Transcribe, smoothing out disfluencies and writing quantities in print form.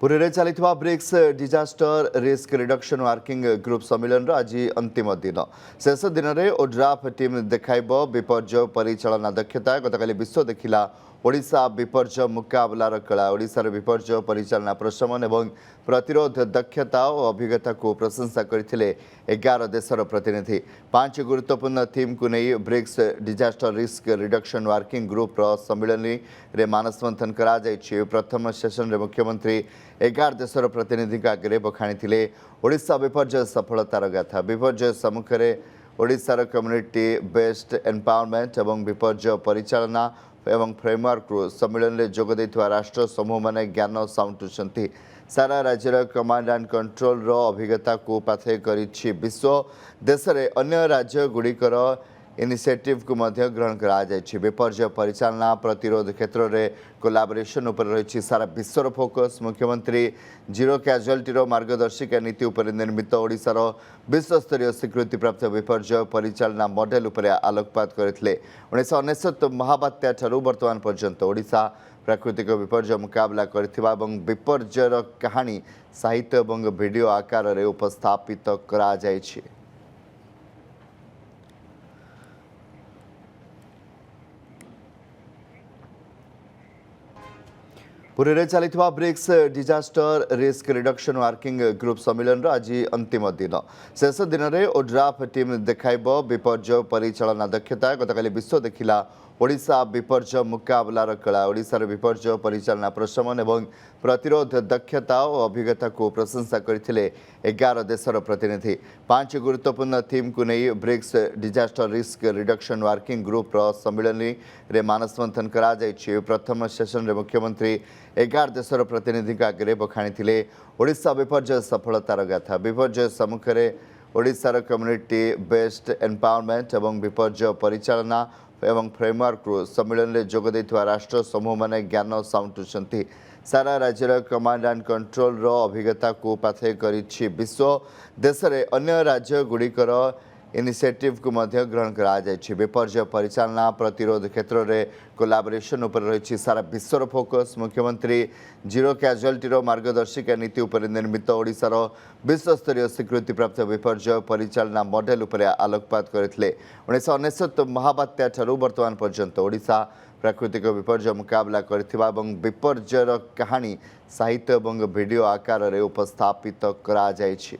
पुरी रे चलिथिबा BRICS disaster risk reduction working group सम्मेलन आज अंतिम दिन शेष दिन में ओड्राफ टीम देखाइब विपर्य परिचालना दक्षता गतकाली विश्व देखिला ओडिशा विपर्य मुकाबलार कला ओडिशार विपर्य परिचालना प्रशमन एवं प्रतिरोध दक्षता और अभिज्ञता को प्रशंसा करथिले 11 देशर प्रतिनिधि 5 गुरुत्वपूर्ण थीम को नहीं BRICS disaster risk reduction working group सम्मेलन रे मानस मंथन करा जायछि। प्रथम सेशन रे मुख्यमंत्री 11 देशर प्रतिनिधि आगे बखाणी ओडिशा विपर्य सफलतार गाथा विपर्य सम्मुखें ओडिशार कम्युनिटी बेस्ड एम्पावरमेंट एवं विपर्य परिचालना एवं फ्रेमवर्क सम्मेलन में जोग देथिबा राष्ट्र समूह माने ज्ञान साउंटुछंती सारा राज्यर कमांड एंड कंट्रोल रो अभिज्ञता को पाथे करिछि। विश्व देश रे अन्य राज्य गुड़िकर इनिशिएटिव को मध्य ग्रहण करा जायछि। विपर्य परिचालना प्रतिरोध क्षेत्र में कोलाबोरेशन उपर रही सारा विश्वर फोकस मुख्यमंत्री जीरो कैजुअलिटी मार्गदर्शिका नीति उपर निर्मित ओडिशार विश्वस्तरीय स्वीकृति प्राप्त विपर्य परिचालना मॉडल उपर आलोकपात करथिले। 1999 महाबात्या ठारू वर्तमान पर्यंत ओडिशा प्राकृतिक विपर्य मुकाबला करथिबा एवं विपर्यर कहानी साहित्य एवं वीडियो आकार में उपस्थापित करा जायछि। पुरी रे चलिथिबा BRICS disaster risk reduction working group सम्मेलन आज अंतिम दिन शेष दिन में ओड्राफ टीम देखाइब विपर्य परिचालना दक्षता गतकाली विश्व देखिला ओडिशा विपर्य मुकाबलार कला ओडिशार विपर्य परिचालना प्रशमन एवं प्रतिरोध दक्षता और अभिज्ञता को प्रशंसा करथिले 11 देशर प्रतिनिधि 5 गुरुत्वपूर्ण थीम को नहीं BRICS disaster risk reduction working group सम्मेलन रे मानस मंथन करा जायछि। प्रथम सेशन रे मुख्यमंत्री 11 देशर प्रतिनिधि आगे बखाणी ओडिशा विपर्य सफलतार गाथा विपर्य सम्मुखें ओडिशार कम्युनिटी बेस्ड एम्पावरमेंट एवं विपर्य परिचालना एवं फ्रेमवर्क सम्मेलन में जोग देथिबा राष्ट्र समूह माने ज्ञान साउंटुछंती सारा राज्यर कमांड एंड कंट्रोल रो अभिज्ञता को पाथे करिछि। विश्व देश रे अन्य राज्य गुड़िकर इनिशिएटिव को मध्य ग्रहण करा जायछि। विपर्य परिचालना प्रतिरोध क्षेत्र में कोलाबोरेशन उपर रही सारा विश्वर फोकस मुख्यमंत्री जीरो कैजुअलिटी मार्गदर्शिका नीति उपर निर्मित ओडिशार विश्वस्तरीय स्वीकृति प्राप्त विपर्य परिचालना मॉडल उपर आलोकपात करथिले। 1999 महाबात्या ठारू वर्तमान पर्यंत ओडिशा प्राकृतिक विपर्य मुकाबला करथिबा एवं विपर्यर कहानी साहित्य एवं वीडियो आकार में उपस्थापित करा जायछि।